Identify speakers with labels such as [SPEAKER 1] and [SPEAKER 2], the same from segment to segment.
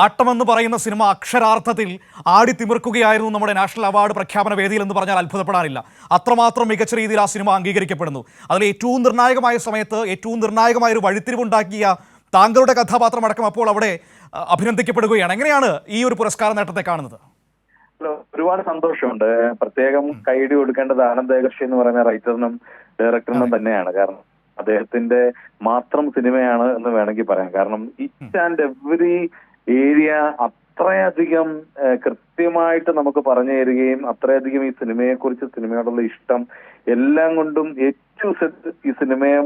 [SPEAKER 1] ആട്ടമെന്ന് പറയുന്ന സിനിമ അക്ഷരാർത്ഥത്തിൽ ആടിത്തിമിർക്കുകയായിരുന്നു നമ്മുടെ നാഷണൽ അവാർഡ് പ്രഖ്യാപന വേദിയിൽ എന്ന് പറഞ്ഞാൽ അത്ഭുതപ്പെടാനില്ല. അത്രമാത്രം മികച്ച രീതിയിൽ ആ സിനിമ അംഗീകരിക്കപ്പെടുന്നു. അതിൽ ഏറ്റവും നിർണായകമായ സമയത്ത് ഏറ്റവും നിർണായകമായ ഒരു വഴിത്തിരിവുണ്ടാക്കിയ താങ്കളുടെ കഥാപാത്രമടക്കം അപ്പോൾ അവിടെ അഭിനന്ദിക്കപ്പെടുകയാണ്. എങ്ങനെയാണ് ഈ ഒരു പുരസ്കാര നേട്ടത്തെ കാണുന്നത്?
[SPEAKER 2] ഒരുപാട് സന്തോഷമുണ്ട്. പ്രത്യേകം കൈയടി കൊടുക്കേണ്ടത് ആനന്ദ് ഏകർഷി എന്ന് പറയുന്ന റൈറ്ററിനും ഡയറക്ടറിനും തന്നെയാണ്. കാരണം അദ്ദേഹത്തിന്റെ മാത്രം സിനിമയാണ് എന്ന് വേണമെങ്കിൽ പറയാം. കാരണം ഈച്ച് ആൻഡ് എവറി ഏരിയ അത്രയധികം കൃത്യമായിട്ട് നമുക്ക് പറഞ്ഞു തരികയും അത്രയധികം ഈ സിനിമയെക്കുറിച്ച് സിനിമയോടുള്ള ഇഷ്ടം എല്ലാം കൊണ്ടും ഏറ്റവും ഈ സിനിമയെ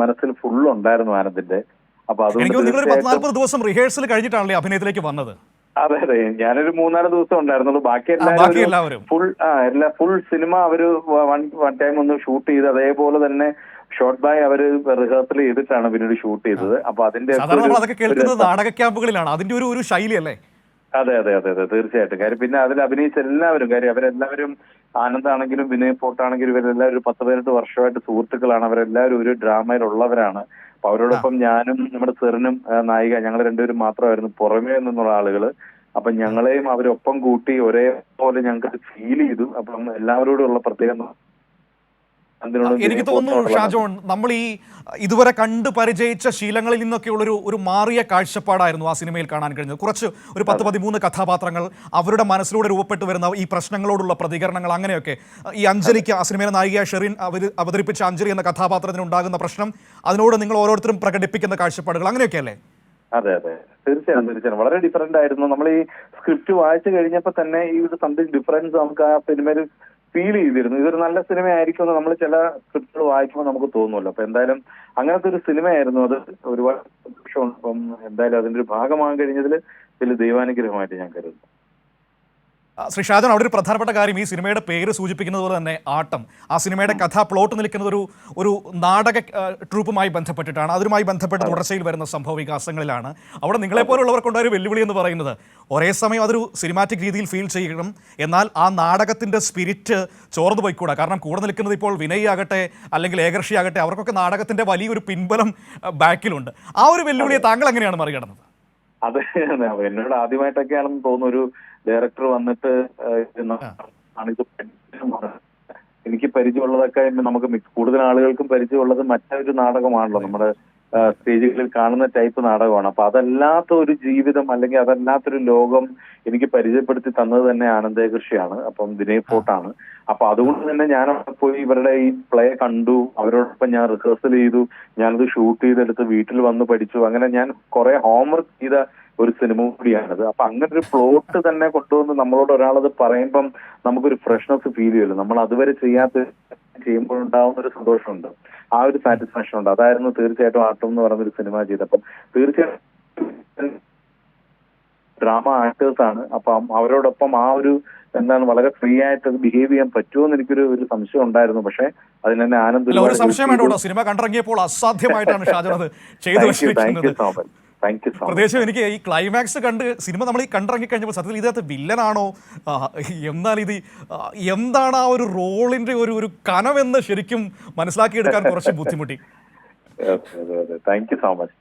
[SPEAKER 2] മനസ്സിൽ ഫുൾ ഉണ്ടായിരുന്നു ആനന്ദിന്റെ. അപ്പൊ
[SPEAKER 1] അതുകൊണ്ട് ദിവസം റിഹേഴ്സൽ കഴിഞ്ഞിട്ടാണല്ലേ അഭിനയത്തിലേക്ക് വന്നത്?
[SPEAKER 2] അതെ അതെ, ഞാനൊരു 3-4 ദിവസം ഉണ്ടായിരുന്നുള്ളൂ. ബാക്കി എല്ലാവരും ഫുൾ സിനിമ അവര് വൺ ടൈം ഒന്ന് ഷൂട്ട് ചെയ്ത് അതേപോലെ തന്നെ ഷോർട്ട് ബൈ അവര് റിഹേഴ്സൽ ചെയ്തിട്ടാണ് പിന്നീട് ഷൂട്ട് ചെയ്തത്. അപ്പൊ അതിന്റെ
[SPEAKER 1] നാടക ക്യാമ്പുകളിലാണ് അതിന്റെ ഒരു ശൈലി അല്ലേ?
[SPEAKER 2] അതെ അതെ അതെ അതെ, തീർച്ചയായിട്ടും. കാര്യം പിന്നെ അതിൽ അഭിനയിച്ച എല്ലാവരും, കാര്യം അവരെല്ലാവരും ആനന്ദാണെങ്കിലും വിനയ് ഫോർട്ടാണെങ്കിലും ഇവരെല്ലാവരും 10-18 വർഷമായിട്ട് സുഹൃത്തുക്കളാണ്. അവരെല്ലാവരും ഒരു ഡ്രാമയിലുള്ളവരാണ്. അപ്പൊ അവരോടൊപ്പം ഞാനും നമ്മുടെ സെറിനും നായിക ഞങ്ങൾ രണ്ടുപേരും മാത്രമായിരുന്നു പുറമേ നിന്നുള്ള ആളുകള്. അപ്പൊ ഞങ്ങളെയും അവരൊപ്പം കൂട്ടി ഒരേപോലെ ഞങ്ങൾക്ക് ഫീൽ ചെയ്തു. അപ്പം എല്ലാവരോടും ഉള്ള പ്രത്യേകം
[SPEAKER 1] എനിക്ക് തോന്നുന്നു ഷാജോൺ, നമ്മൾ ഈ ഇതുവരെ കണ്ടു പരിചയിച്ച ശീലങ്ങളിൽ നിന്നൊക്കെയുള്ള ഒരു മാറിയ കാഴ്ചപ്പാടായിരുന്നു ആ സിനിമയിൽ കാണാൻ കഴിഞ്ഞത്. കുറച്ച് ഒരു 10-13 കഥാപാത്രങ്ങൾ, അവരുടെ മനസ്സിലൂടെ രൂപപ്പെട്ടു വരുന്ന ഈ പ്രശ്നങ്ങളോടുള്ള പ്രതികരണങ്ങൾ, അങ്ങനെയൊക്കെ. ഈ അഞ്ജലിക്ക്, ആ സിനിമയിലെ നായിക ഷെറിൻ അവതരിപ്പിച്ച അഞ്ജലി എന്ന കഥാപാത്രത്തിന് ഉണ്ടാകുന്ന പ്രശ്നം, അതിനോട് നിങ്ങൾ ഓരോരുത്തരും പ്രകടിപ്പിക്കുന്ന കാഴ്ചപ്പാടുകൾ, അങ്ങനെയൊക്കെ അല്ലേ?
[SPEAKER 2] അതെ അതെ, തീർച്ചയായും തീർച്ചയായും വളരെ ഡിഫറെന്റ് ആയിരുന്നു. നമ്മൾ ഈ സ്ക്രിപ്റ്റ് വായിച്ചു കഴിഞ്ഞപ്പോൾ തന്നെ ഈ ഒരു സംതിങ് ഡിഫറൻസ് നമുക്ക് ആ സിനിമയിൽ ഫീൽ ചെയ്തിരുന്നു. ഇതൊരു നല്ല സിനിമ ആയിരിക്കും എന്ന് നമ്മൾ ചില സ്ക്രിപ്റ്റുകൾ വായിക്കുമ്പോൾ നമുക്ക് തോന്നുമല്ലോ. അപ്പൊ എന്തായാലും അങ്ങനത്തെ ഒരു സിനിമയായിരുന്നു അത്. ഒരുപാട് സന്തോഷമുണ്ട്. അപ്പം എന്തായാലും അതിന്റെ ഒരു ഭാഗമാകാൻ കഴിഞ്ഞതിൽ വലിയ ദൈവാനുഗ്രഹമായിട്ട് ഞാൻ കരുതുന്നു.
[SPEAKER 1] ശ്രീ ഷാജോൺ, അവിടെ ഒരു പ്രധാനപ്പെട്ട കാര്യം, ഈ സിനിമയുടെ പേര് സൂചിപ്പിക്കുന്നത് പോലെ തന്നെ ആട്ടം, ആ സിനിമയുടെ കഥാ പ്ലോട്ട് നിൽക്കുന്നത് ഒരു നാടക ട്രൂപ്പുമായി ബന്ധപ്പെട്ടിട്ടാണ്. അതുമായി ബന്ധപ്പെട്ട് തുടർച്ചയിൽ വരുന്ന സംഭവ വികാസങ്ങളിലാണ്. അവിടെ നിങ്ങളെപ്പോലുള്ളവർക്കുണ്ടായ ഒരു വെല്ലുവിളി എന്ന് പറയുന്നത് ഒരേ സമയം അതൊരു സിനിമാറ്റിക് രീതിയിൽ ഫീൽ ചെയ്യണം, എന്നാൽ ആ നാടകത്തിൻ്റെ സ്പിരിറ്റ് ചോർന്നു പോയിക്കൂടാ. കാരണം കൂടെ നിൽക്കുന്നത് ഇപ്പോൾ വിനയ് ആകട്ടെ അല്ലെങ്കിൽ ഏകർഷി ആകട്ടെ, അവർക്കൊക്കെ നാടകത്തിൻ്റെ വലിയൊരു പിൻബലം ബാക്കിലുണ്ട്. ആ ഒരു വെല്ലുവിളിയെ താങ്കൾ എങ്ങനെയാണ് മറികടന്നത്?
[SPEAKER 2] അതെ, എന്നോട് ആദ്യമായിട്ടൊക്കെയാണെന്ന് തോന്നുന്നു ഒരു ഡയറക്ടർ വന്നിട്ട് എനിക്ക് പരിചയമുള്ളതൊക്കെ നമുക്ക് കൂടുതൽ ആളുകൾക്കും പരിചയമുള്ളത് മറ്റൊരു നാടകമാണല്ലോ, നമ്മുടെ സ്റ്റേജുകളിൽ കാണുന്ന ടൈപ്പ് നാടകമാണ്. അപ്പൊ അതല്ലാത്ത ഒരു ജീവിതം അല്ലെങ്കിൽ അതല്ലാത്തൊരു ലോകം എനിക്ക് പരിചയപ്പെടുത്തി തന്നത് തന്നെ ആനന്ദ് ഏകർഷിയാണ്. അപ്പം വിനയ് ഫോർട്ടാണ്. അപ്പൊ അതുകൊണ്ട് തന്നെ ഞാൻ അവിടെ പോയി ഇവരുടെ ഈ പ്ലേ കണ്ടു, അവരോടൊപ്പം ഞാൻ റിഹേഴ്സൽ ചെയ്തു, ഞാനത് ഷൂട്ട് ചെയ്തെടുത്ത് വീട്ടിൽ വന്ന് പഠിച്ചു. അങ്ങനെ ഞാൻ കുറെ ഹോംവർക്ക് ചെയ്ത ഒരു സിനിമ കൂടിയാണിത്. അപ്പൊ അങ്ങനെ ഒരു പ്ലോട്ട് തന്നെ കൊണ്ടുവന്ന് നമ്മളോട് ഒരാളത് പറയുമ്പം നമുക്കൊരു ഫ്രഷ്നെസ് ഫീൽ ചെയ്യുമല്ലോ. നമ്മൾ അതുവരെ ചെയ്യുമ്പോഴുണ്ടാവുന്ന ഒരു സന്തോഷമുണ്ട്, ആ ഒരു സാറ്റിസ്ഫാക്ഷൻ ഉണ്ട്. അതായിരുന്നു തീർച്ചയായിട്ടും ആട്ടം എന്ന് പറയുന്നൊരു സിനിമ ചെയ്തപ്പം. തീർച്ചയായിട്ടും ഡ്രാമ ആക്ടേഴ്സ് ആണ്. അപ്പം അവരോടൊപ്പം ആ ഒരു വളരെ ഫ്രീ ആയിട്ട് ബിഹേവ് ചെയ്യാൻ പറ്റുമോ എന്ന് എനിക്കൊരു സംശയം ഉണ്ടായിരുന്നു. പക്ഷെ അതിനെന്നെ ആനന്ദ്
[SPEAKER 1] സിനിമ കണ്ടിറങ്ങിയപ്പോൾ അസാധ്യമായിട്ടാണ് ഷാജോൺ അത് ചെയ്തു. പ്രത്യേകിച്ചും എനിക്ക് ഈ ക്ലൈമാക്സ് കണ്ട് സിനിമ നമ്മൾ ഈ കണ്ടിറങ്ങി കഴിഞ്ഞപ്പോൾ സത്യത്തിൽ ഇതിനകത്ത് വില്ലനാണോ, എന്നാൽ ഇത് എന്താണ് ആ ഒരു റോളിന്റെ ഒരു കനവെന്ന് ശരിക്കും മനസ്സിലാക്കിയെടുക്കാൻ കുറച്ച് ബുദ്ധിമുട്ടി.
[SPEAKER 2] Thank you so much.